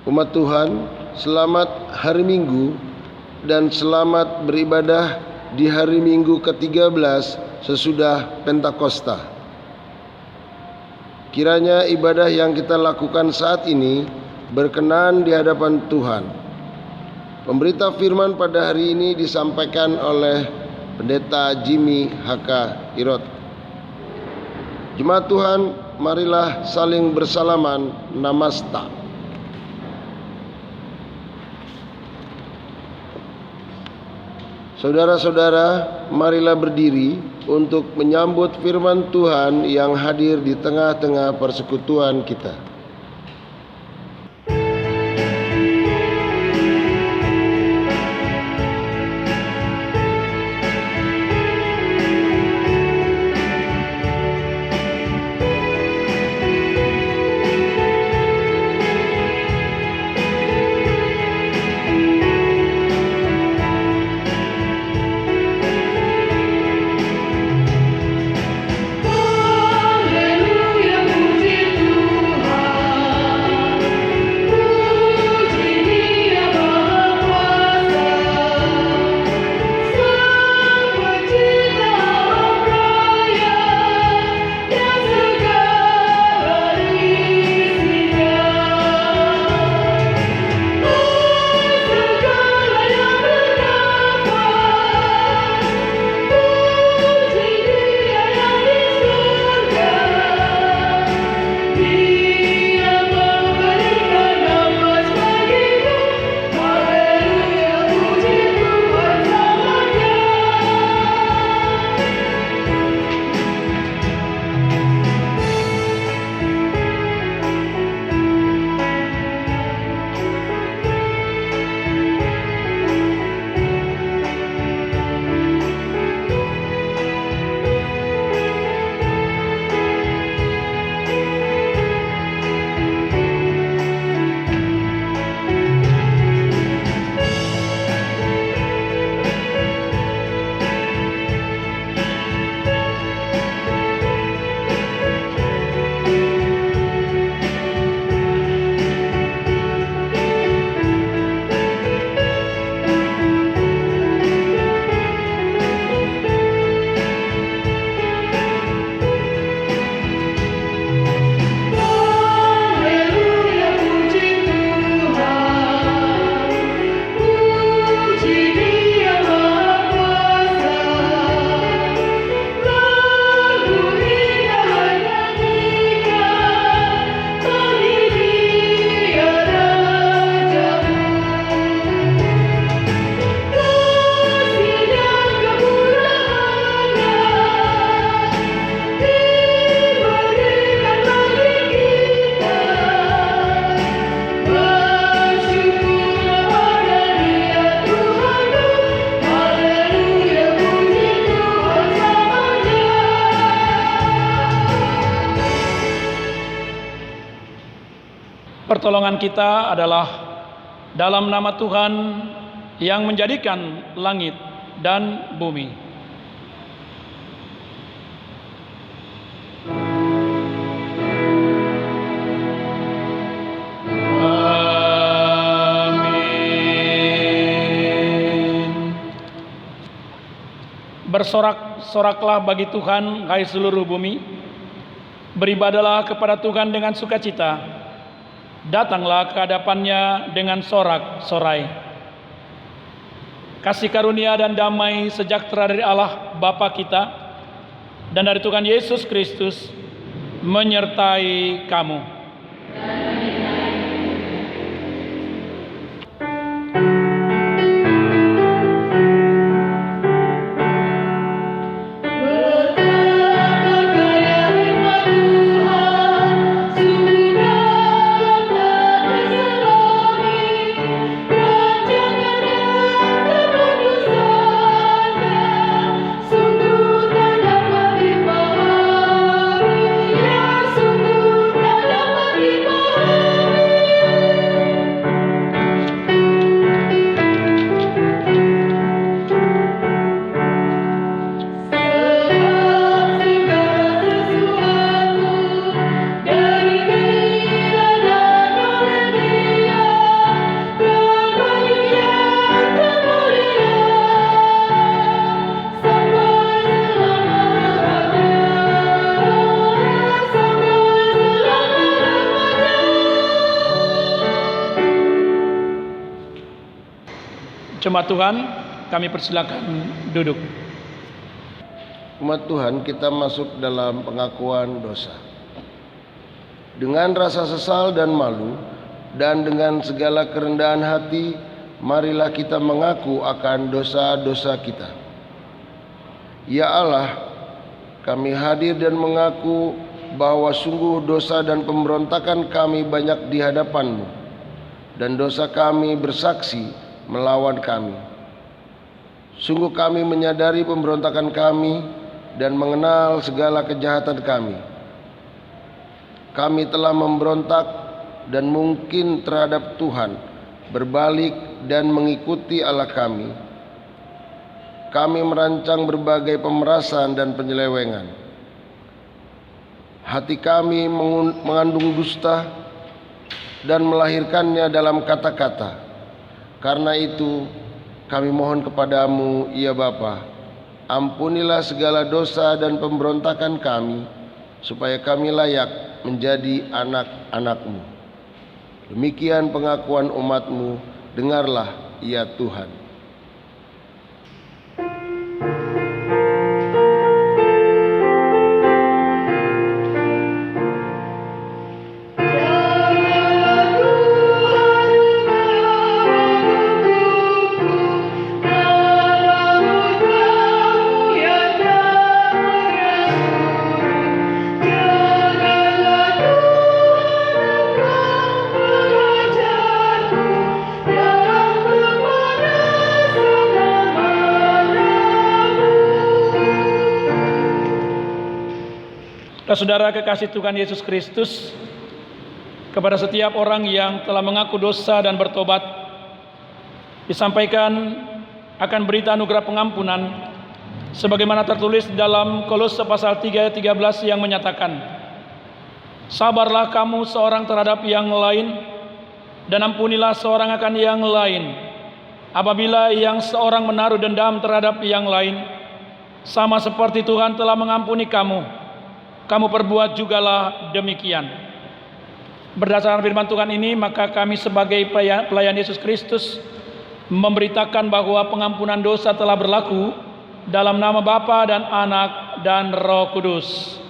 Umat Tuhan, selamat hari Minggu dan selamat beribadah di hari Minggu ke-13 sesudah Pentakosta. Kiranya ibadah yang kita lakukan saat ini berkenan di hadapan Tuhan. Pemberita firman pada hari ini disampaikan oleh Pendeta Jimmy H.K. Irot. Jemaat Tuhan, marilah saling bersalaman. Namasta. Saudara-saudara, marilah berdiri untuk menyambut firman Tuhan yang hadir di tengah-tengah persekutuan kita. Pertolongan kita adalah dalam nama Tuhan yang menjadikan langit dan bumi. Amin. Bersorak-soraklah bagi Tuhan, hai seluruh bumi. Beribadalah kepada Tuhan dengan sukacita. Datanglah ke hadapannya dengan sorak-sorai. Kasih karunia dan damai sejahtera dari Allah Bapa kita dan dari Tuhan Yesus Kristus menyertai kamu. Sungguh tak dapat dipahami. Jemaat Tuhan, kami persilakan duduk. Umat Tuhan, kita masuk dalam pengakuan dosa. Dengan rasa sesal dan malu, dan dengan segala kerendahan hati, marilah kita mengaku akan dosa-dosa kita. Ya Allah, kami hadir dan mengaku bahwa sungguh dosa dan pemberontakan kami banyak di hadapan-Mu, dan dosa kami bersaksi melawan kami. Sungguh kami menyadari pemberontakan kami dan mengenal segala kejahatan kami. Kami telah memberontak dan mungkin terhadap Tuhan, berbalik dan mengikuti Allah kami. Kami merancang berbagai pemerasan dan penyelewengan. Hati kami mengandung dusta dan melahirkannya dalam kata-kata. Karena itu kami mohon kepadamu, ya Bapa, ampunilah segala dosa dan pemberontakan kami, supaya kami layak menjadi anak-anak-Mu. Demikian pengakuan umat-Mu, dengarlah ya Tuhan. Saudara kekasih Tuhan Yesus Kristus, kepada setiap orang yang telah mengaku dosa dan bertobat, disampaikan akan berita anugerah pengampunan, sebagaimana tertulis dalam Kolose pasal 3 ayat 13 yang menyatakan, sabarlah kamu seorang terhadap yang lain, dan ampunilah seorang akan yang lain. Apabila yang seorang menaruh dendam terhadap yang lain, sama seperti Tuhan telah mengampuni kamu, kamu perbuat jugalah demikian. Berdasarkan firman Tuhan ini, maka kami sebagai pelayan Yesus Kristus memberitakan bahwa pengampunan dosa telah berlaku dalam nama Bapa dan Anak dan Roh Kudus.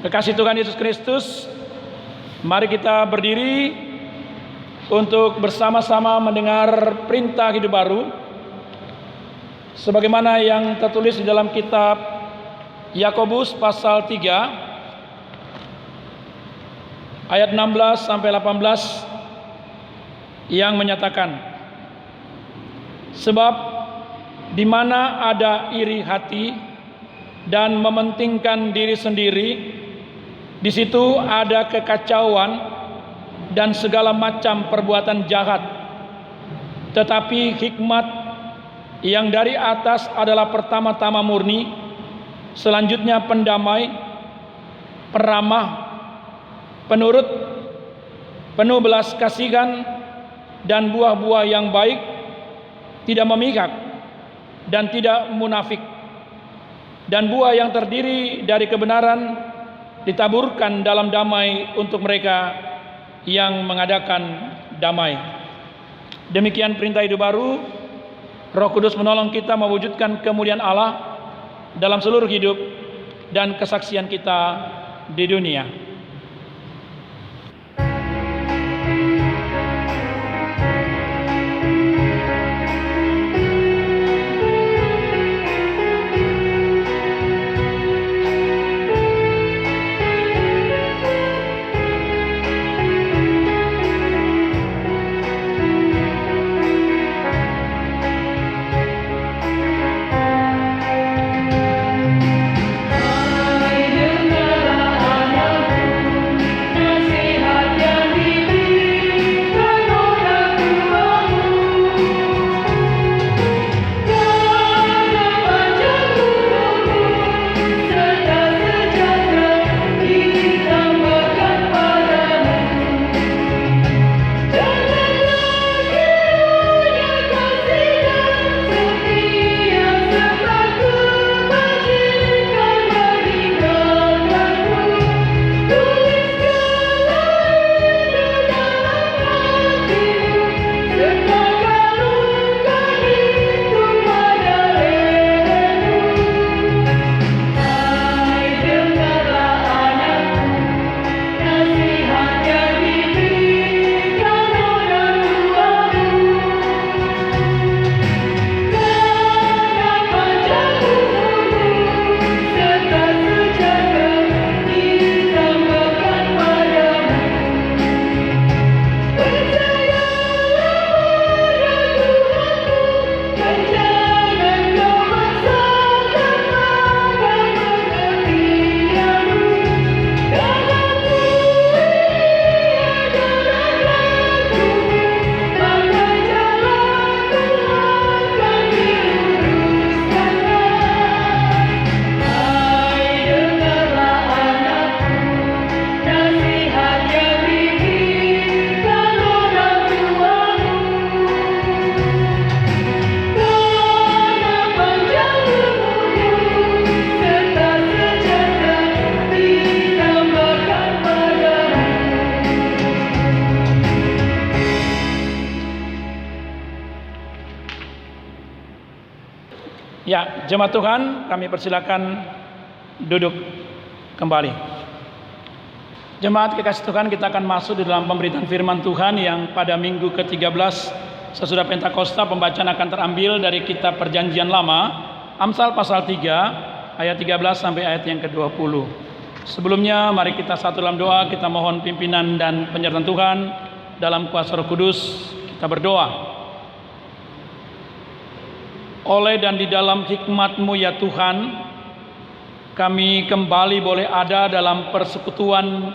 Kekasih Tuhan Yesus Kristus, mari kita berdiri untuk bersama-sama mendengar perintah hidup baru sebagaimana yang tertulis di dalam kitab Yakobus pasal 3 ayat 16 sampai 18 yang menyatakan, sebab di mana ada iri hati dan mementingkan diri sendiri, di situ ada kekacauan dan segala macam perbuatan jahat. Tetapi hikmat yang dari atas adalah pertama-tama murni, selanjutnya pendamai, peramah, penurut, penuh belas kasihan dan buah-buah yang baik, tidak memihak dan tidak munafik. Dan buah yang terdiri dari kebenaran ditaburkan dalam damai untuk mereka yang mengadakan damai. Demikian perintah hidup baru. Roh Kudus menolong kita mewujudkan kemuliaan Allah dalam seluruh hidup dan kesaksian kita di dunia. Ya, jemaat Tuhan, kami persilakan duduk kembali. Jemaat kekasih Tuhan, kita akan masuk di dalam pemberitaan firman Tuhan yang pada minggu ke-13 sesudah Pentakosta. Pembacaan akan terambil dari kitab Perjanjian Lama, Amsal pasal 3 ayat 13 sampai ayat yang ke-20. Sebelumnya mari kita satu dalam doa, kita mohon pimpinan dan penyertaan Tuhan dalam kuasa Roh Kudus. Kita berdoa. Oleh dan di dalam hikmat-Mu ya Tuhan, kami kembali boleh ada dalam persekutuan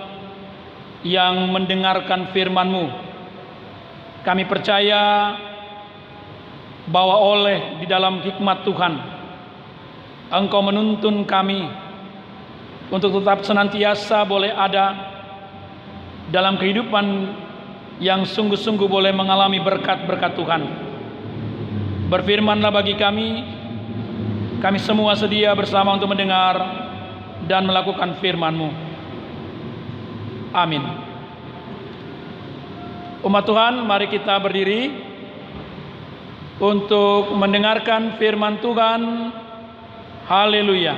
yang mendengarkan firman-Mu. Kami percaya bahwa oleh di dalam hikmat Tuhan, Engkau menuntun kami untuk tetap senantiasa boleh ada dalam kehidupan yang sungguh-sungguh boleh mengalami berkat-berkat Tuhan. Berfirmanlah bagi kami semua sedia bersama untuk mendengar dan melakukan firman-Mu. Amin. Umat Tuhan, mari kita berdiri untuk mendengarkan firman Tuhan. Haleluya.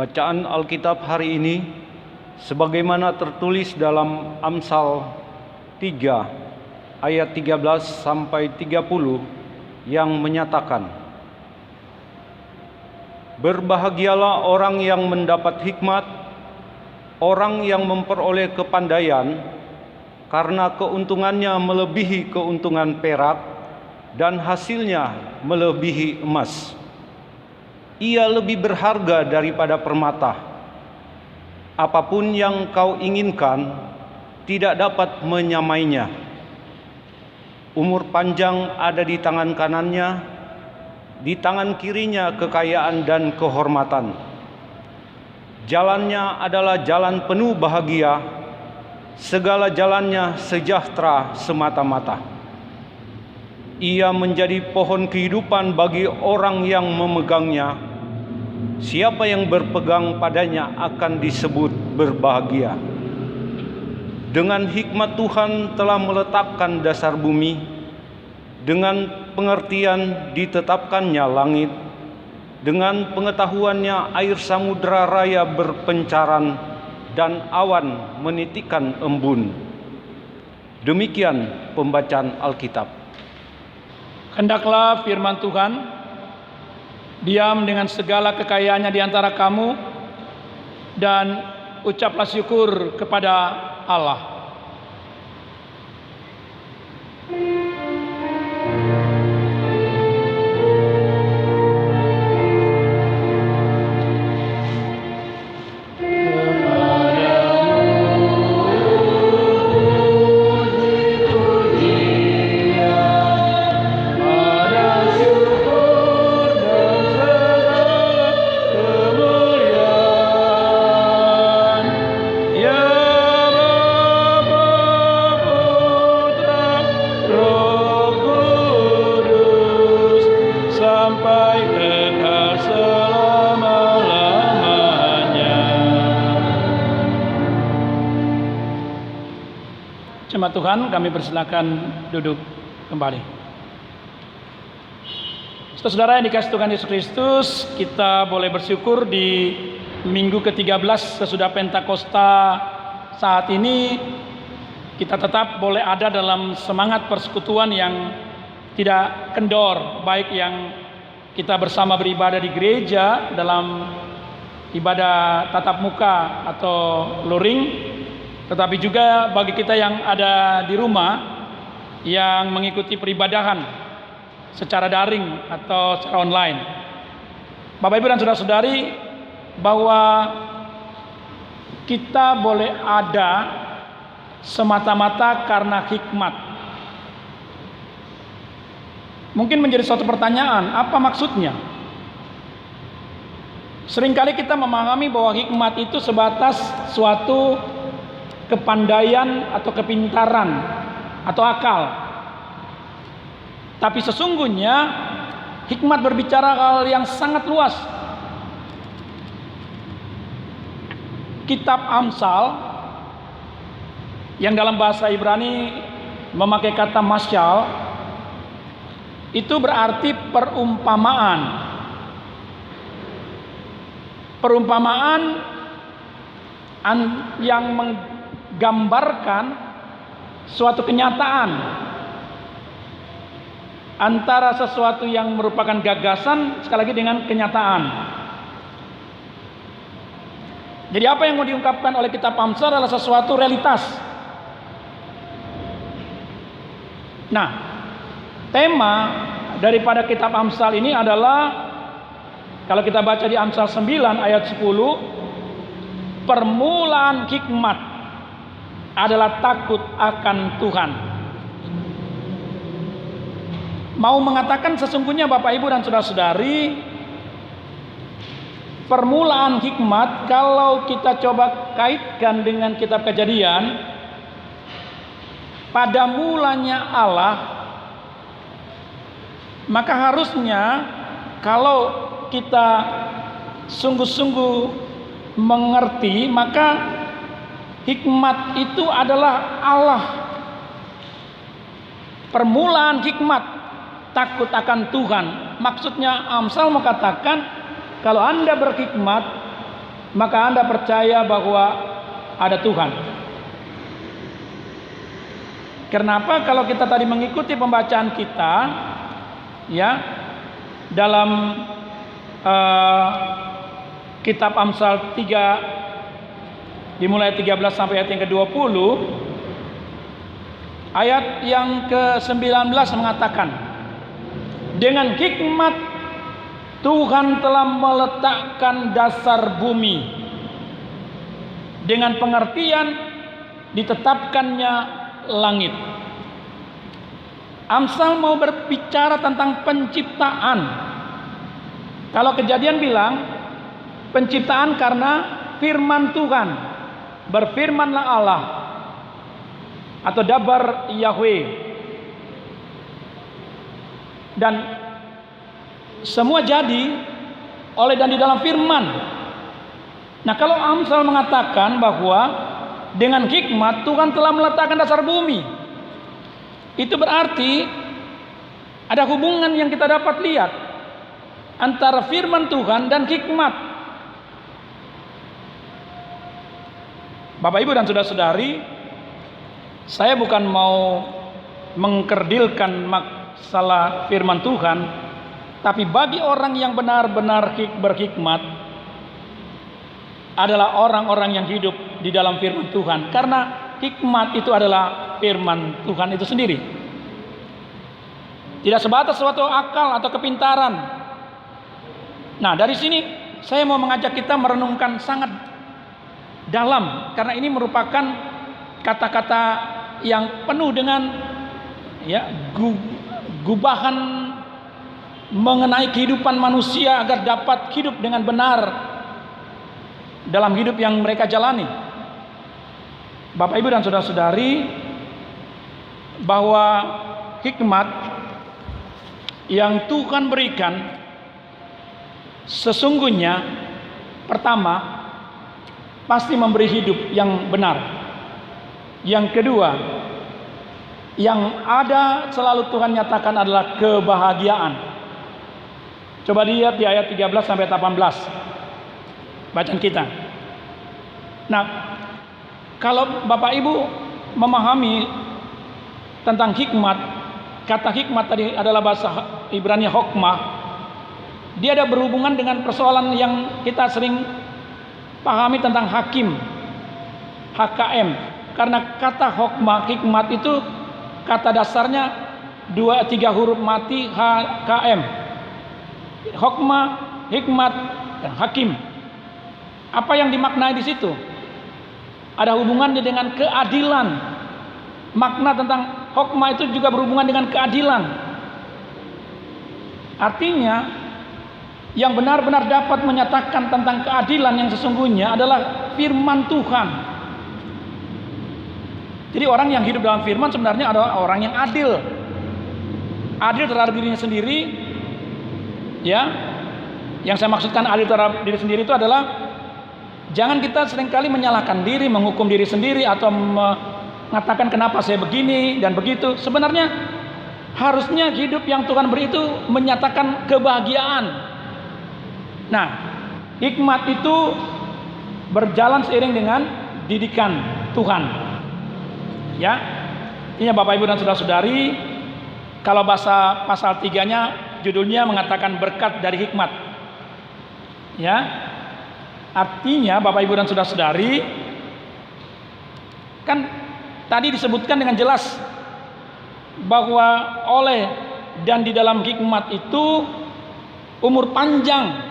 Bacaan Alkitab hari ini sebagaimana tertulis dalam Amsal 3 ayat 13 sampai 30 yang menyatakan, "Berbahagialah orang yang mendapat hikmat, orang yang memperoleh kepandaian, karena keuntungannya melebihi keuntungan perak dan hasilnya melebihi emas. Ia lebih berharga daripada permata. Apapun yang kau inginkan tidak dapat menyamainya. Umur panjang ada di tangan kanannya, di tangan kirinya kekayaan dan kehormatan. Jalannya adalah jalan penuh bahagia, segala jalannya sejahtera semata-mata. Ia menjadi pohon kehidupan bagi orang yang memegangnya. Siapa yang berpegang padanya akan disebut berbahagia. Dengan hikmat Tuhan telah meletakkan dasar bumi, dengan pengertian ditetapkannya langit, dengan pengetahuannya air samudera raya berpencaran dan awan menitikkan embun." Demikian pembacaan Alkitab. Hendaklah firman Tuhan diam dengan segala kekayaannya di antara kamu, dan ucaplah syukur kepada Allah. Jemaat Tuhan, kami persilakan duduk kembali. Saudara yang dikasihi Tuhan Yesus Kristus, kita boleh bersyukur di minggu ke-13 sesudah Pentakosta saat ini kita tetap boleh ada dalam semangat persekutuan yang tidak kendor, baik yang kita bersama beribadah di gereja dalam ibadah tatap muka atau luring, tetapi juga bagi kita yang ada di rumah yang mengikuti peribadahan secara daring atau secara online. Bapak Ibu dan saudara-saudari, bahwa kita boleh ada semata-mata karena hikmat. Mungkin menjadi suatu pertanyaan, apa maksudnya? Seringkali kita memahami bahwa hikmat itu sebatas suatu kepandaian atau kepintaran atau akal. Tapi sesungguhnya hikmat berbicara hal yang sangat luas. Kitab Amsal yang dalam bahasa Ibrani memakai kata masyal itu berarti perumpamaan. Perumpamaan yang gambarkan suatu kenyataan antara sesuatu yang merupakan gagasan sekali lagi dengan kenyataan. Jadi apa yang mau diungkapkan oleh kitab Amsal adalah sesuatu realitas. Nah, tema daripada kitab Amsal ini adalah, kalau kita baca di Amsal 9 ayat 10, permulaan hikmat adalah takut akan Tuhan. Mau mengatakan sesungguhnya Bapak Ibu dan saudara-saudari, permulaan hikmat kalau kita coba kaitkan dengan kitab Kejadian, pada mulanya Allah, maka harusnya kalau kita sungguh-sungguh mengerti, maka hikmat itu adalah Allah. Permulaan hikmat takut akan Tuhan. Maksudnya Amsal mengatakan, kalau Anda berhikmat, maka Anda percaya bahwa ada Tuhan. Kenapa? Kalau kita tadi mengikuti pembacaan kita, ya, dalam kitab Amsal 3 dimulai 13 sampai ayat yang ke-20, ayat yang ke-19 mengatakan, dengan hikmat Tuhan telah meletakkan dasar bumi, dengan pengertian ditetapkannya langit. Amsal mau berbicara tentang penciptaan. Kalau Kejadian bilang penciptaan karena firman Tuhan, berfirmanlah Allah atau dabar Yahweh, dan semua jadi oleh dan di dalam firman. Nah, kalau Amsal mengatakan bahwa dengan hikmat Tuhan telah meletakkan dasar bumi, itu berarti ada hubungan yang kita dapat lihat antara firman Tuhan dan hikmat. Bapak Ibu dan saudara-saudari, saya bukan mau mengkerdilkan masalah firman Tuhan, tapi bagi orang yang benar-benar berhikmat adalah orang-orang yang hidup di dalam firman Tuhan, karena hikmat itu adalah firman Tuhan itu sendiri. Tidak sebatas suatu akal atau kepintaran. Nah, dari sini saya mau mengajak kita merenungkan sangat dalam, karena ini merupakan kata-kata yang penuh dengan gubahan mengenai kehidupan manusia agar dapat hidup dengan benar dalam hidup yang mereka jalani. Bapak Ibu dan saudara-saudari, bahwa hikmat yang Tuhan berikan sesungguhnya pertama pasti memberi hidup yang benar. Yang kedua, yang ada selalu Tuhan nyatakan adalah kebahagiaan. Coba lihat di ayat 13 sampai 18 bacaan kita. Nah, kalau Bapak Ibu memahami tentang hikmat, kata hikmat tadi adalah bahasa Ibrani hokmah. Dia ada berhubungan dengan persoalan yang kita sering pahami tentang hakim, HKM. Karena kata hokmah, hikmat itu kata dasarnya 2-3 huruf mati HKM. Hokmah, hikmat, dan hakim. Apa yang dimaknai di situ? Ada hubungannya dengan keadilan. Makna tentang hokmah itu juga berhubungan dengan keadilan. Artinya, yang benar-benar dapat menyatakan tentang keadilan yang sesungguhnya adalah firman Tuhan. Jadi orang yang hidup dalam firman sebenarnya adalah orang yang adil. Adil terhadap dirinya sendiri. Ya, yang saya maksudkan adil terhadap diri sendiri itu adalah jangan kita seringkali menyalahkan diri, menghukum diri sendiri, atau mengatakan kenapa saya begini dan begitu. Sebenarnya harusnya hidup yang Tuhan beri itu menyatakan kebahagiaan. Nah, hikmat itu berjalan seiring dengan didikan Tuhan. Ya, ini Bapak Ibu dan saudara-saudari, kalau bahasa pasal 3-nya judulnya mengatakan berkat dari hikmat. Ya, artinya Bapak Ibu dan saudara-saudari, kan tadi disebutkan dengan jelas bahwa oleh dan di dalam hikmat itu umur panjang.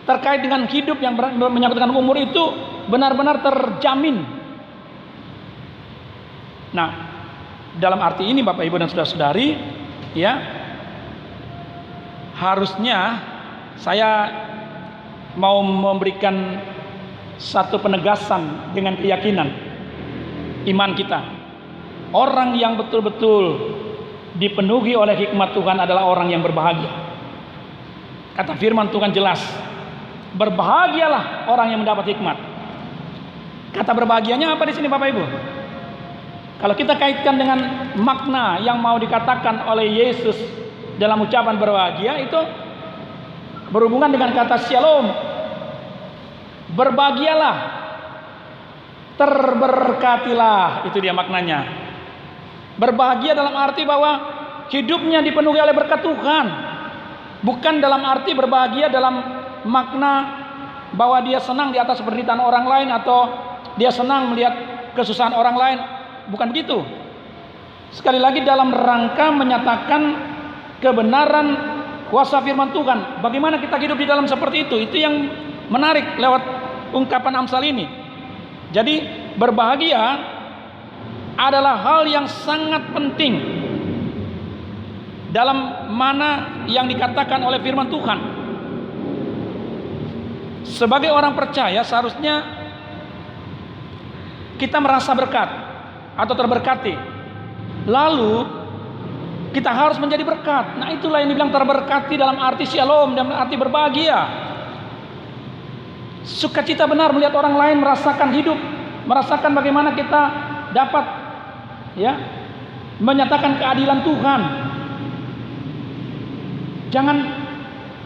Terkait dengan hidup yang menyangkut dengan umur itu benar-benar terjamin. Nah, dalam arti ini Bapak Ibu dan saudara-saudari, ya, harusnya saya mau memberikan satu penegasan dengan keyakinan iman kita. Orang yang betul-betul dipenuhi oleh hikmat Tuhan adalah orang yang berbahagia. Kata firman Tuhan jelas, berbahagialah orang yang mendapat hikmat. Kata berbahagianya apa di sini Bapak Ibu? Kalau kita kaitkan dengan makna yang mau dikatakan oleh Yesus dalam ucapan berbahagia, itu berhubungan dengan kata shalom. Berbahagialah, terberkatilah, itu dia maknanya. Berbahagia dalam arti bahwa hidupnya dipenuhi oleh berkat Tuhan, bukan dalam arti berbahagia dalam makna bahwa dia senang di atas penderitaan orang lain atau dia senang melihat kesusahan orang lain. Bukan begitu. Sekali lagi dalam rangka menyatakan kebenaran kuasa firman Tuhan. Bagaimana kita hidup di dalam seperti itu? Itu yang menarik lewat ungkapan Amsal ini. Jadi berbahagia adalah hal yang sangat penting dalam mana yang dikatakan oleh firman Tuhan. Sebagai orang percaya seharusnya kita merasa berkat atau terberkati. Lalu kita harus menjadi berkat. Nah, itulah yang dibilang terberkati dalam arti shalom, dalam arti berbahagia. Sukacita benar melihat orang lain merasakan hidup, merasakan bagaimana kita dapat menyatakan keadilan Tuhan. Jangan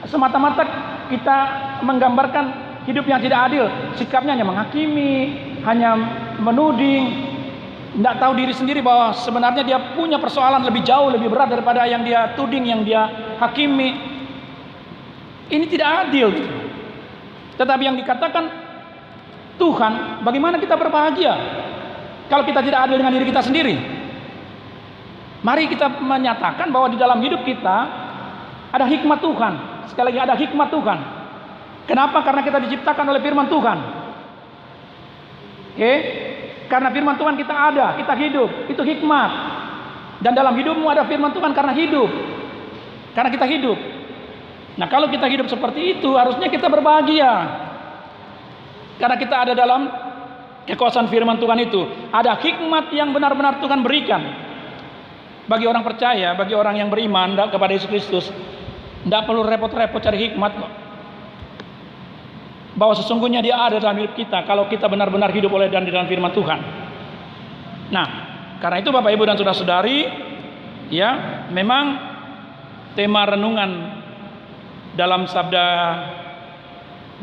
semata-mata kita menggambarkan hidup yang tidak adil, sikapnya hanya menghakimi, hanya menuding, tidak tahu diri sendiri bahwa sebenarnya dia punya persoalan lebih jauh, lebih berat daripada yang dia tuding, yang dia hakimi. Ini tidak adil. Tetapi yang dikatakan Tuhan, bagaimana kita berbahagia kalau kita tidak adil dengan diri kita sendiri? Mari kita menyatakan bahwa di dalam hidup kita ada hikmat Tuhan. Sekali lagi, ada hikmat Tuhan. Kenapa? Karena kita diciptakan oleh firman Tuhan. Karena firman Tuhan kita ada, kita hidup, itu hikmat. Dan dalam hidupmu ada firman Tuhan karena hidup. Karena kita hidup. Nah, kalau kita hidup seperti itu, harusnya kita berbahagia. Karena kita ada dalam kekuasaan firman Tuhan itu. Ada hikmat yang benar-benar Tuhan berikan. Bagi orang percaya, bagi orang yang beriman kepada Yesus Kristus, tidak perlu repot-repot cari hikmat kok. Bahwa sesungguhnya dia ada dalam hidup kita kalau kita benar-benar hidup oleh dan di dalam firman Tuhan. Nah, karena itu Bapak Ibu dan Saudara-saudari, memang tema renungan dalam Sabda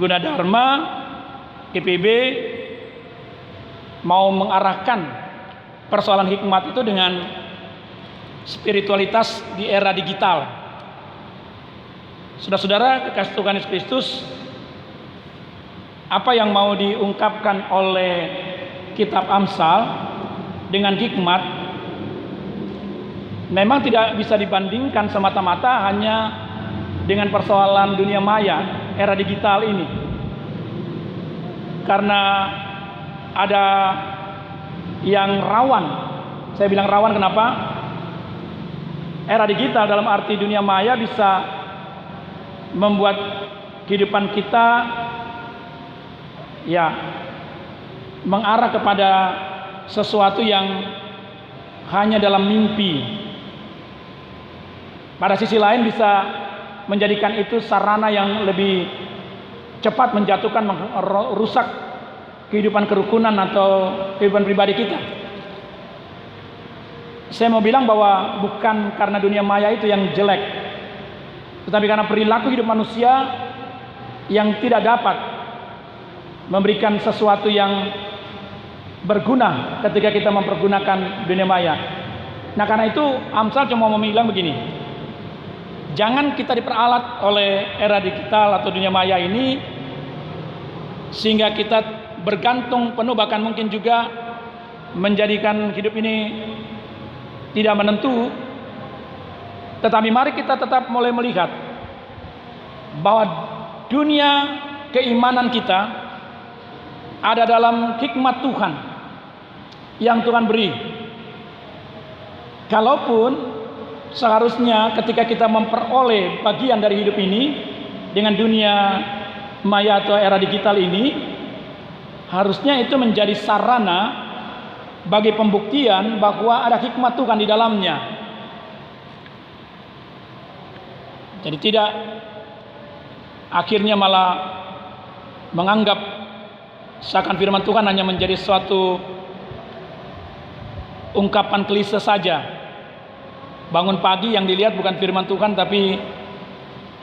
Gunadarma GPB mau mengarahkan persoalan hikmat itu dengan spiritualitas di era digital. Saudara-saudara kekasih Tuhan Yesus Kristus, apa yang mau diungkapkan oleh kitab Amsal dengan hikmat memang tidak bisa dibandingkan semata-mata hanya dengan persoalan dunia maya, era digital ini. Karena ada yang rawan. Saya bilang rawan kenapa? Era digital dalam arti dunia maya bisa membuat kehidupan kita mengarah kepada sesuatu yang hanya dalam mimpi. Pada sisi lain bisa menjadikan itu sarana yang lebih cepat menjatuhkan, merusak kehidupan kerukunan atau kehidupan pribadi kita. Saya mau bilang bahwa bukan karena dunia maya itu yang jelek, tetapi karena perilaku hidup manusia yang tidak dapat memberikan sesuatu yang berguna ketika kita mempergunakan dunia maya. Nah, karena itu Amsal cuma mau bilang begini, jangan kita diperalat oleh era digital atau dunia maya ini sehingga kita bergantung penuh, bahkan mungkin juga menjadikan hidup ini tidak menentu. Tetapi mari kita tetap mulai melihat bahwa dunia keimanan kita ada dalam hikmat Tuhan yang Tuhan beri. Kalaupun seharusnya ketika kita memperoleh bagian dari hidup ini dengan dunia maya atau era digital ini, harusnya itu menjadi sarana bagi pembuktian bahwa ada hikmat Tuhan di dalamnya. Jadi tidak akhirnya malah menganggap seakan firman Tuhan hanya menjadi suatu ungkapan klise saja. Bangun pagi yang dilihat bukan firman Tuhan tapi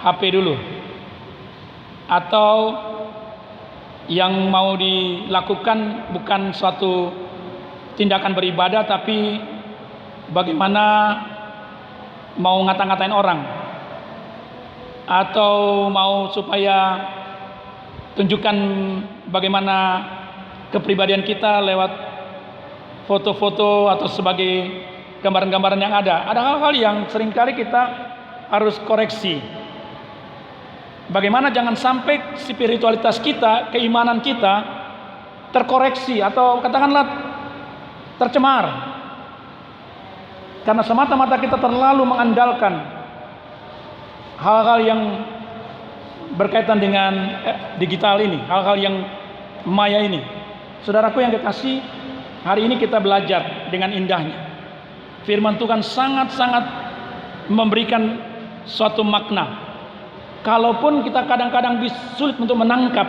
HP dulu. Atau Yang mau dilakukan bukan suatu tindakan beribadah, tapi bagaimana mau ngata-ngatain orang, atau mau supaya tunjukkan bagaimana kepribadian kita lewat foto-foto atau sebagai gambaran-gambaran yang ada. Ada hal-hal yang seringkali kita harus koreksi. Bagaimana jangan sampai spiritualitas kita, keimanan kita terkoreksi atau katakanlah tercemar, karena semata-mata kita terlalu mengandalkan hal-hal yang berkaitan dengan digital ini, hal-hal yang maya ini. Saudaraku yang kekasih, hari ini kita belajar dengan indahnya. Firman Tuhan sangat-sangat memberikan suatu makna. Kalaupun kita kadang-kadang sulit untuk menangkap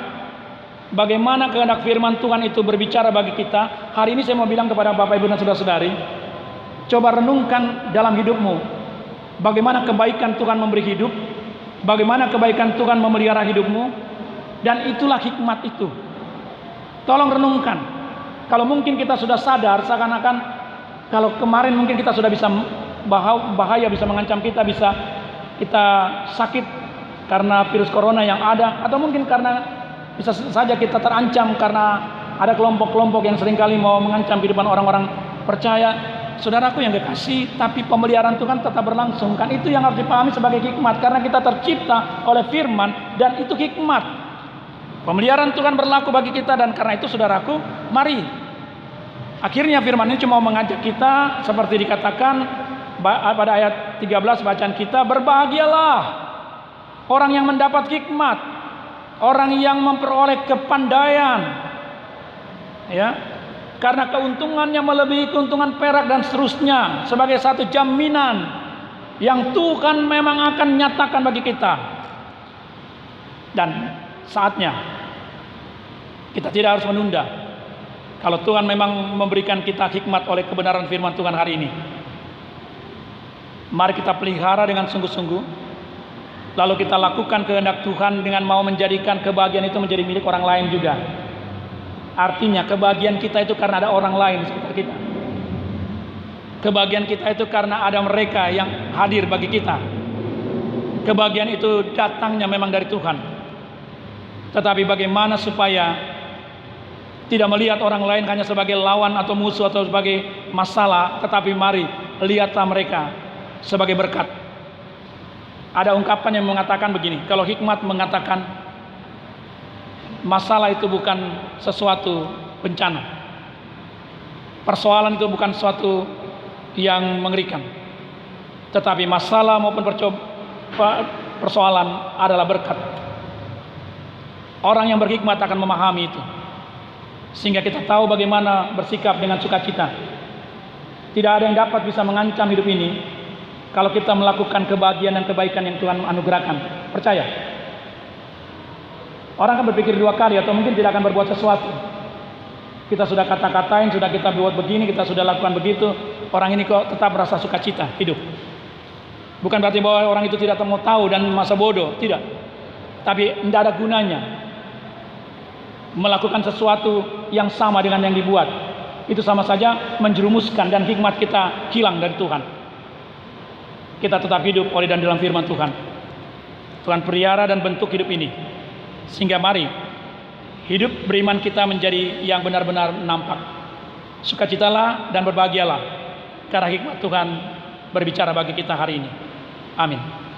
bagaimana kehendak firman Tuhan itu berbicara bagi kita, hari ini saya mau bilang kepada Bapak Ibu dan saudara-saudari, coba renungkan dalam hidupmu, bagaimana kebaikan Tuhan memberi hidup, bagaimana kebaikan Tuhan memelihara hidupmu, dan itulah hikmat itu. Tolong renungkan. Kalau mungkin kita sudah sadar, seakan-akan kalau kemarin mungkin kita sudah bisa bahaya bisa mengancam kita, bisa kita sakit karena virus corona yang ada, atau mungkin karena bisa saja kita terancam karena ada kelompok-kelompok yang seringkali mau mengancam kehidupan orang-orang percaya. Saudaraku yang kekasih, tapi pemeliharaan Tuhan tetap berlangsung. Kan itu yang harus dipahami sebagai hikmat, karena kita tercipta oleh firman dan itu hikmat. Pemeliharaan Tuhan berlaku bagi kita, dan karena itu saudaraku, mari. Akhirnya firman ini cuma mengajak kita seperti dikatakan pada ayat 13 bacaan kita, berbahagialah orang yang mendapat hikmat, orang yang memperoleh kepandaian, ya, karena keuntungannya melebihi keuntungan perak dan seterusnya, sebagai satu jaminan yang Tuhan memang akan nyatakan bagi kita. Dan saatnya kita tidak harus menunda. Kalau Tuhan memang memberikan kita hikmat oleh kebenaran firman Tuhan hari ini, mari kita pelihara dengan sungguh-sungguh. Lalu kita lakukan kehendak Tuhan dengan mau menjadikan kebahagiaan itu menjadi milik orang lain juga. Artinya kebahagiaan kita itu karena ada orang lain di sekitar kita. Kebahagiaan kita itu karena ada mereka yang hadir bagi kita. Kebahagiaan itu datangnya memang dari Tuhan. Tetapi bagaimana supaya tidak melihat orang lain hanya sebagai lawan atau musuh atau sebagai masalah, tetapi mari lihatlah mereka sebagai berkat. Ada ungkapan yang mengatakan begini, kalau hikmat mengatakan masalah itu bukan sesuatu bencana, persoalan itu bukan sesuatu yang mengerikan, tetapi masalah maupun persoalan adalah berkat. Orang yang berhikmat akan memahami itu, sehingga kita tahu bagaimana bersikap dengan sukacita. Tidak ada yang dapat bisa mengancam hidup ini kalau kita melakukan kebahagiaan dan kebaikan yang Tuhan anugerahkan. Percaya. Orang akan berpikir dua kali atau mungkin tidak akan berbuat sesuatu. Kita sudah kata-katain, sudah kita buat begini, kita sudah lakukan begitu, orang ini kok tetap merasa sukacita hidup. Bukan berarti bahwa orang itu tidak mau tahu dan masa bodoh, tidak. Tapi tidak ada gunanya melakukan sesuatu yang sama dengan yang dibuat. Itu sama saja menjerumuskan dan hikmat kita hilang dari Tuhan. Kita tetap hidup oleh dan dalam firman Tuhan. Tuhan pelihara dan bentuk hidup ini, sehingga mari hidup beriman kita menjadi yang benar-benar nampak. Sukacitalah dan berbahagialah, karena hikmat Tuhan berbicara bagi kita hari ini. Amin.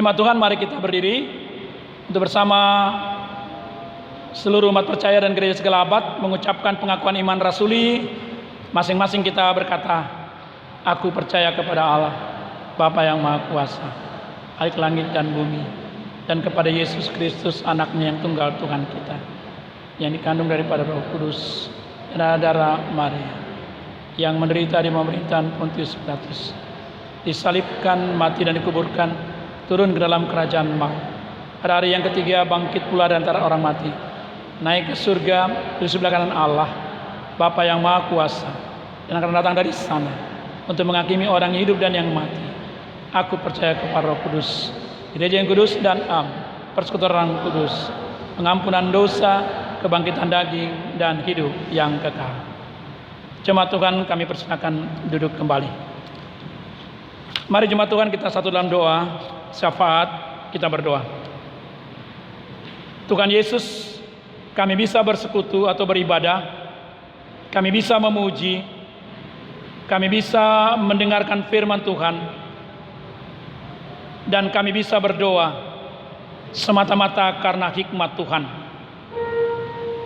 Jemaat Tuhan, mari kita berdiri untuk bersama seluruh umat percaya dan gereja segala abad mengucapkan pengakuan iman rasuli. Masing-masing kita berkata, aku percaya kepada Allah, Bapa yang Maha Kuasa, Khalik langit dan bumi, dan kepada Yesus Kristus, anaknya yang tunggal Tuhan kita, yang dikandung daripada Roh Kudus dan darah Maria, yang menderita di pemerintahan Pontius Pilatus, disalibkan, mati dan dikuburkan, turun ke dalam kerajaan maut. Pada hari yang ketiga bangkit pula dari antara orang mati, naik ke surga di sebelah kanan Allah, Bapa yang Maha Kuasa, dan akan datang dari sana untuk menghakimi orang yang hidup dan yang mati. Aku percaya kepada Roh Kudus, gereja yang kudus dan persekutuan orang kudus, pengampunan dosa, kebangkitan daging, dan hidup yang kekal. Jemaat Tuhan, kami persilakan duduk kembali. Mari jemaat Tuhan, kita satu dalam doa syafaat, kita berdoa. Tuhan Yesus, kami bisa bersekutu atau beribadah, kami bisa memuji, kami bisa mendengarkan firman Tuhan, dan kami bisa berdoa semata-mata karena hikmat Tuhan.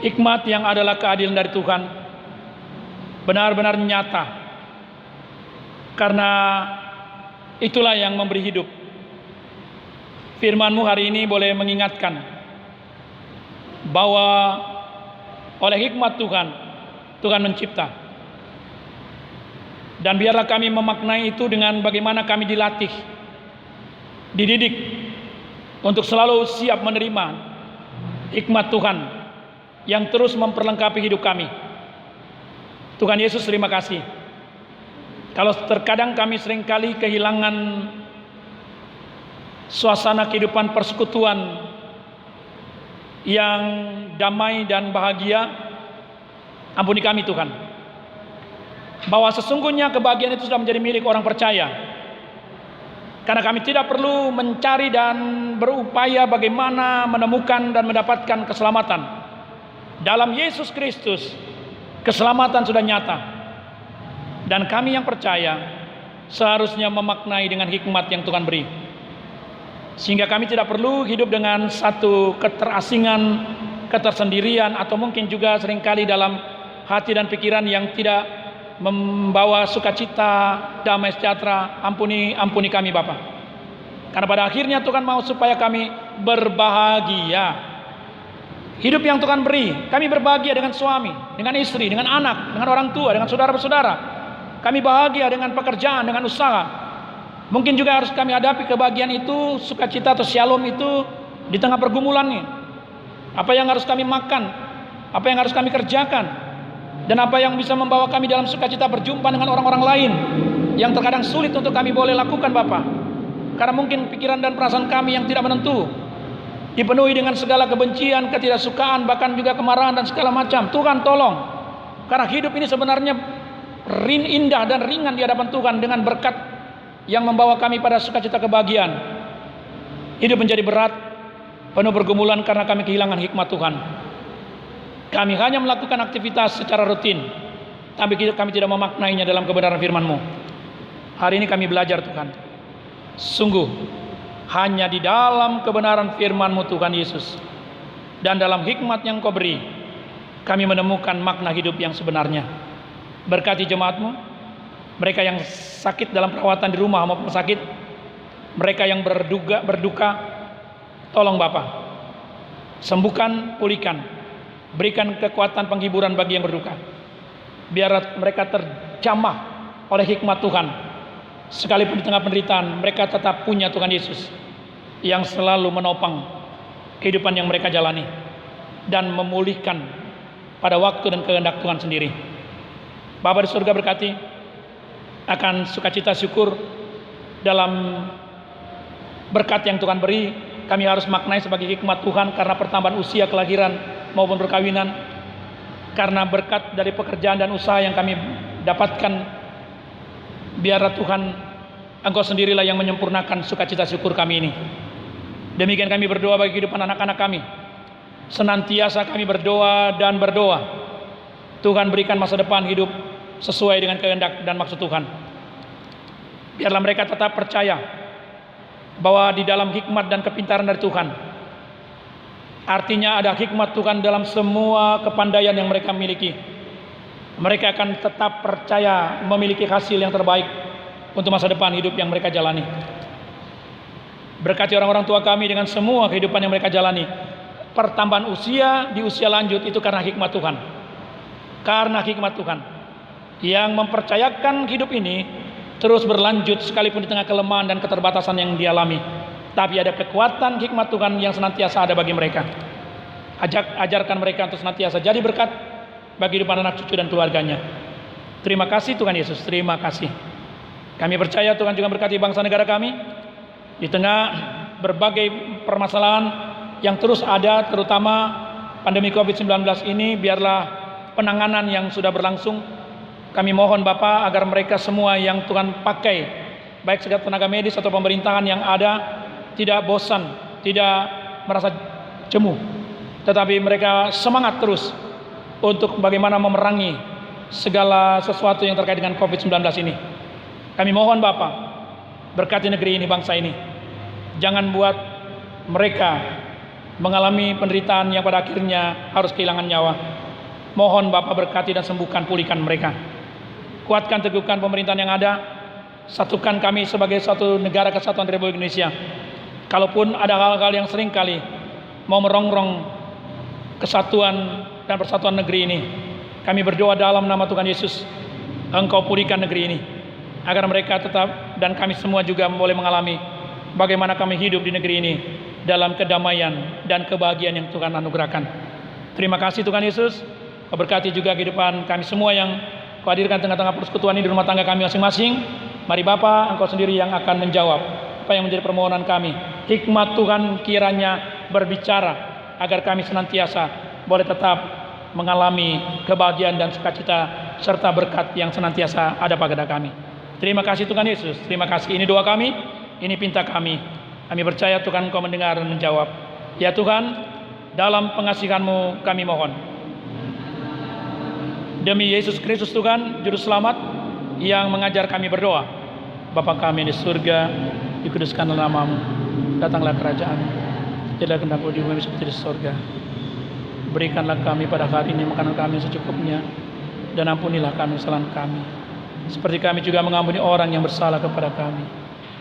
Hikmat yang adalah keadilan dari Tuhan benar-benar nyata, karena itulah yang memberi hidup. Firman-Mu hari ini boleh mengingatkan bahwa oleh hikmat Tuhan, Tuhan mencipta. Dan biarlah kami memaknai itu dengan bagaimana kami dilatih, dididik untuk selalu siap menerima hikmat Tuhan yang terus memperlengkapi hidup kami. Tuhan Yesus, terima kasih. Kalau terkadang kami seringkali kehilangan suasana kehidupan persekutuan yang damai dan bahagia, ampuni kami Tuhan, bahwa sesungguhnya kebahagiaan itu sudah menjadi milik orang percaya, karena kami tidak perlu mencari dan berupaya bagaimana menemukan dan mendapatkan keselamatan. Dalam Yesus Kristus keselamatan sudah nyata, dan kami yang percaya seharusnya memaknai dengan hikmat yang Tuhan beri, sehingga kami tidak perlu hidup dengan satu keterasingan, ketersendirian, atau mungkin juga seringkali dalam hati dan pikiran yang tidak membawa sukacita, damai sejahtera. Ampuni kami Bapa, karena pada akhirnya Tuhan mau supaya kami berbahagia. Hidup yang Tuhan beri, kami berbahagia dengan suami, dengan istri, dengan anak, dengan orang tua, dengan saudara-saudara. Kami bahagia dengan pekerjaan, dengan usaha. Mungkin juga harus kami hadapi kebahagiaan itu, sukacita atau shalom itu di tengah pergumulan nih. Apa yang harus kami makan, apa yang harus kami kerjakan, dan apa yang bisa membawa kami dalam sukacita berjumpa dengan orang-orang lain yang terkadang sulit untuk kami boleh lakukan Bapa, karena mungkin pikiran dan perasaan kami yang tidak menentu, dipenuhi dengan segala kebencian, ketidaksukaan, bahkan juga kemarahan dan segala macam. Tuhan tolong, karena hidup ini sebenarnya indah dan ringan di hadapan Tuhan dengan berkat yang membawa kami pada sukacita kebahagiaan. Hidup menjadi berat, penuh pergumulan karena kami kehilangan hikmat Tuhan. Kami hanya melakukan aktivitas secara rutin, tapi kami tidak memaknainya dalam kebenaran firman-Mu. Hari ini kami belajar Tuhan, sungguh hanya di dalam kebenaran firman-Mu Tuhan Yesus, dan dalam hikmat yang Kau beri, kami menemukan makna hidup yang sebenarnya. Berkati jemaat-Mu, mereka yang sakit dalam perawatan di rumah maupun sakit, mereka yang berduka, tolong Bapa, sembuhkan, pulihkan, berikan kekuatan penghiburan bagi yang berduka. Biar mereka terjamah oleh hikmat Tuhan, sekalipun di tengah penderitaan mereka tetap punya Tuhan Yesus yang selalu menopang kehidupan yang mereka jalani dan memulihkan pada waktu dan kehendak Tuhan sendiri. Bapa di surga, berkati akan sukacita syukur dalam berkat yang Tuhan beri. Kami harus maknai sebagai hikmat Tuhan karena pertambahan usia kelahiran maupun perkawinan, karena berkat dari pekerjaan dan usaha yang kami dapatkan. Biarlah Tuhan, Engkau sendirilah yang menyempurnakan sukacita syukur kami ini. Demikian kami berdoa bagi kehidupan anak-anak kami. Senantiasa kami berdoa dan berdoa, Tuhan berikan masa depan hidup sesuai dengan kehendak dan maksud Tuhan. Biarlah mereka tetap percaya bahwa di dalam hikmat dan kepintaran dari Tuhan. Artinya ada hikmat Tuhan dalam semua kepandaian yang mereka miliki. Mereka akan tetap percaya memiliki hasil yang terbaik untuk masa depan hidup yang mereka jalani. Berkati orang-orang tua kami dengan semua kehidupan yang mereka jalani. Pertambahan usia di usia lanjut itu karena hikmat Tuhan. Karena hikmat Tuhan yang mempercayakan hidup ini terus berlanjut sekalipun di tengah kelemahan dan keterbatasan yang dialami. Tapi ada kekuatan hikmat Tuhan yang senantiasa ada bagi mereka. Ajarkan mereka untuk senantiasa jadi berkat bagi hidup anak cucu dan keluarganya. Terima kasih Tuhan Yesus, terima kasih. Kami percaya Tuhan juga berkati bangsa negara kami di tengah berbagai permasalahan yang terus ada, terutama pandemi COVID-19 ini. Biarlah penanganan yang sudah berlangsung, kami mohon Bapa agar mereka semua yang Tuhan pakai, baik segala tenaga medis atau pemerintahan yang ada, tidak bosan, tidak merasa jemu, tetapi mereka semangat terus untuk bagaimana memerangi segala sesuatu yang terkait dengan COVID-19 ini. Kami mohon Bapa, berkati negeri ini, bangsa ini. Jangan buat mereka mengalami penderitaan yang pada akhirnya harus kehilangan nyawa. Mohon Bapa berkati dan sembuhkan, pulihkan mereka. Kuatkan, teguhkan pemerintahan yang ada. Satukan kami sebagai suatu negara kesatuan Republik Indonesia. Kalaupun ada hal-hal yang sering kali mau merongrong kesatuan dan persatuan negeri ini, kami berdoa dalam nama Tuhan Yesus, Engkau pulihkan negeri ini, agar mereka tetap dan kami semua juga boleh mengalami bagaimana kami hidup di negeri ini dalam kedamaian dan kebahagiaan yang Tuhan anugerahkan. Terima kasih Tuhan Yesus. Kau berkati juga kehidupan kami semua yang Kau hadirkan tengah-tengah persekutuan ini di rumah tangga kami masing-masing. Mari Bapa, Engkau sendiri yang akan menjawab apa yang menjadi permohonan kami. Hikmat Tuhan kiranya berbicara agar kami senantiasa boleh tetap mengalami kebahagiaan dan sukacita serta berkat yang senantiasa ada pada kami. Terima kasih Tuhan Yesus. Terima kasih. Ini doa kami, ini pinta kami. Kami percaya Tuhan Engkau mendengar dan menjawab. Ya Tuhan, dalam pengasihan-Mu kami mohon. Demi Yesus Kristus Tuhan, Juru Selamat yang mengajar kami berdoa. Bapa kami di surga, dikuduskanlah nama-Mu. Datanglah kerajaan-Mu. Jadilah kehendak-Mu di bumi seperti di surga. Berikanlah kami pada hari ini makanan kami secukupnya, dan ampunilah kami kesalahan kami, seperti kami juga mengampuni orang yang bersalah kepada kami.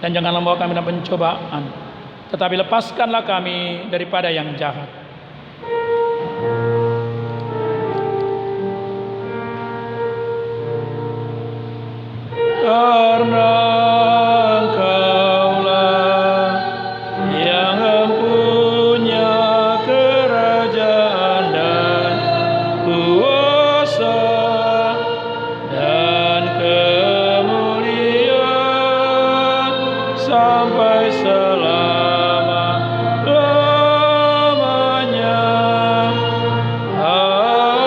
Dan janganlah membawa kami dalam pencobaan, tetapi lepaskanlah kami daripada yang jahat. Karena Engkaulah yang mempunyai kerajaan dan kuasa dan kemuliaan sampai selama-lamanya. Amin.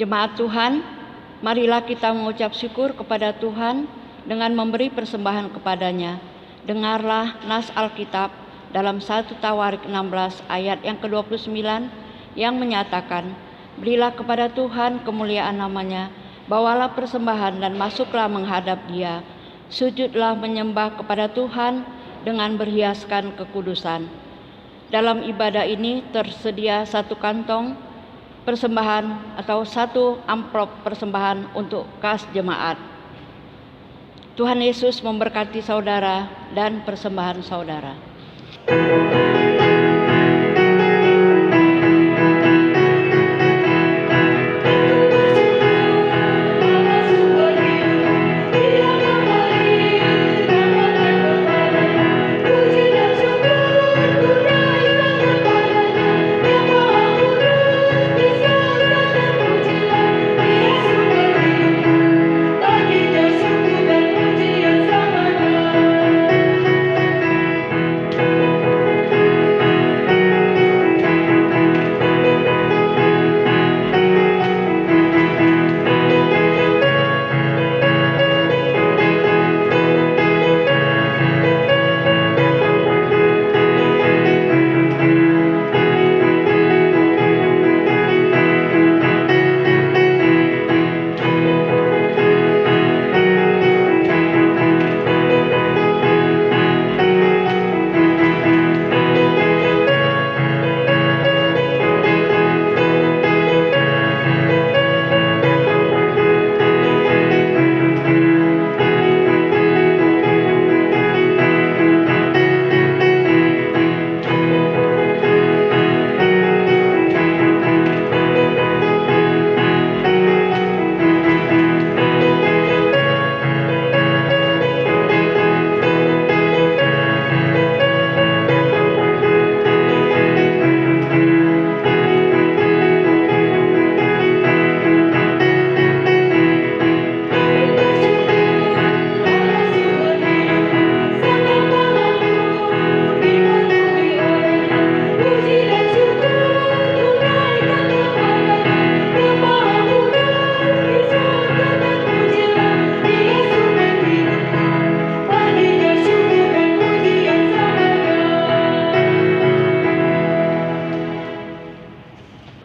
Jemaat Tuhan, marilah kita mengucap syukur kepada Tuhan dengan memberi persembahan kepadanya. Dengarlah nas Alkitab dalam 1 Tawarik 16 ayat yang ke-29 yang menyatakan, berilah kepada Tuhan kemuliaan namanya, bawalah persembahan dan masuklah menghadap Dia. Sujudlah menyembah kepada Tuhan dengan berhiaskan kekudusan. Dalam ibadah ini tersedia satu kantong persembahan atau satu amplop persembahan untuk kas jemaat. Tuhan Yesus memberkati saudara dan persembahan saudara.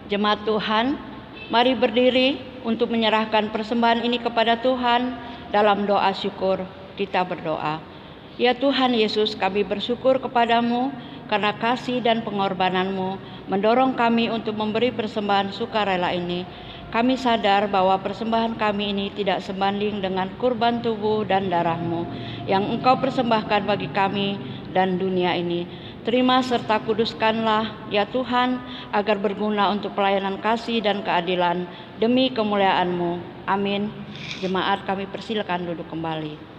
Jemaat Tuhan, mari berdiri untuk menyerahkan persembahan ini kepada Tuhan. Dalam doa syukur kita berdoa. Ya Tuhan Yesus, kami bersyukur kepadamu karena kasih dan pengorbananmu mendorong kami untuk memberi persembahan sukarela ini. Kami sadar bahwa persembahan kami ini tidak sebanding dengan kurban tubuh dan darahmu yang Engkau persembahkan bagi kami dan dunia ini. Terima serta kuduskanlah ya Tuhan, agar berguna untuk pelayanan kasih dan keadilan demi kemuliaan-Mu. Amin. Jemaat, kami persilakan duduk kembali.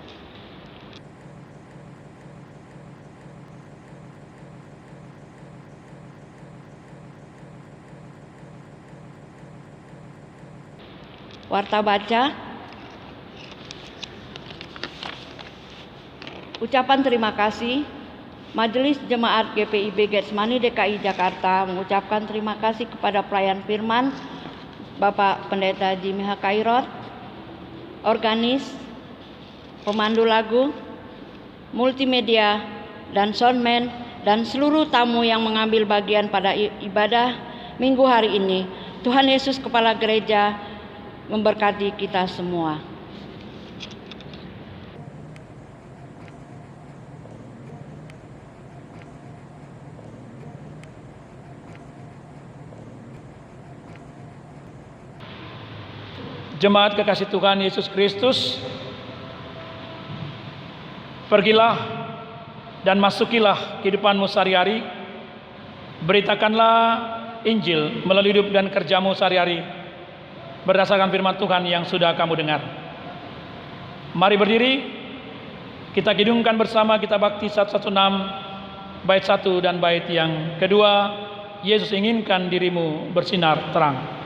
Warta baca. Ucapan terima kasih. Majelis Jemaat GPIB Getsemani DKI Jakarta mengucapkan terima kasih kepada pelayan firman Bapak Pendeta Jimmy H. Kairot, organis, pemandu lagu, multimedia, dan soundman, dan seluruh tamu yang mengambil bagian pada ibadah minggu hari ini. Tuhan Yesus Kepala Gereja memberkati kita semua. Jemaat kekasih Tuhan Yesus Kristus, pergilah dan masukilah kehidupanmu sehari-hari. Beritakanlah Injil melalui hidup dan kerjamu sehari-hari berdasarkan firman Tuhan yang sudah kamu dengar. Mari berdiri, kita kidungkan bersama kita bakti 116 bait 1 dan bait yang kedua. Yesus inginkan dirimu bersinar terang.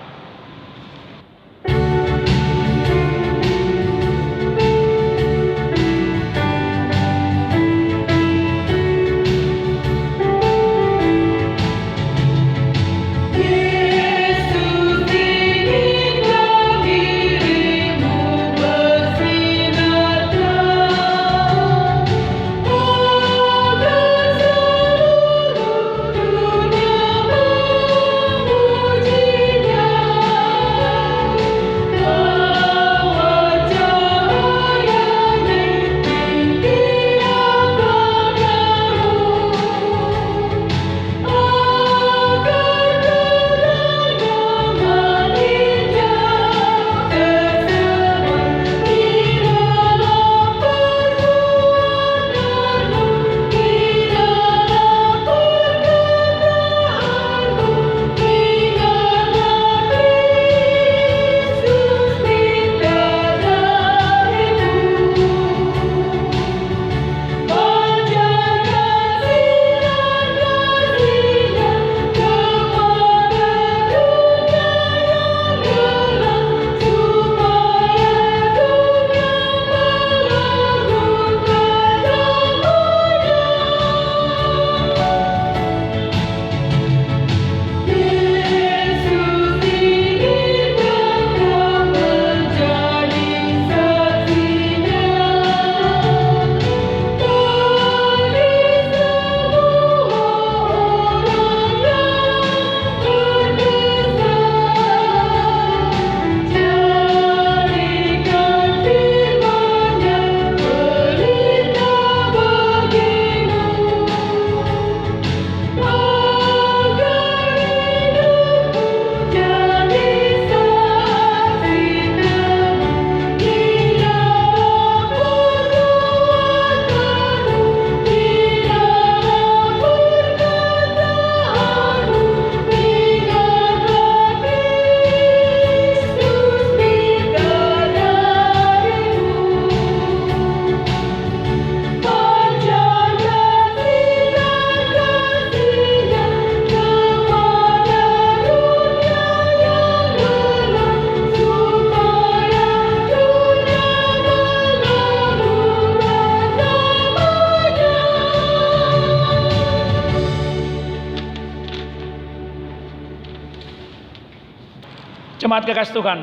Jemaat kekasih Tuhan,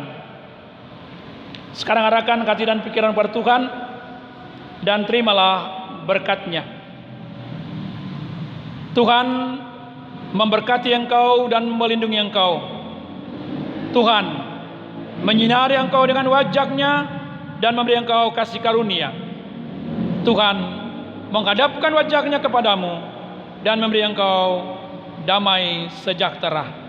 sekarang arahkan hati dan pikiran kepada Tuhan dan terimalah berkat-Nya. Tuhan memberkati engkau dan melindungi engkau. Tuhan menyinari engkau dengan wajah-Nya dan memberi engkau kasih karunia. Tuhan menghadapkan wajah-Nya kepadamu dan memberi engkau damai sejahtera.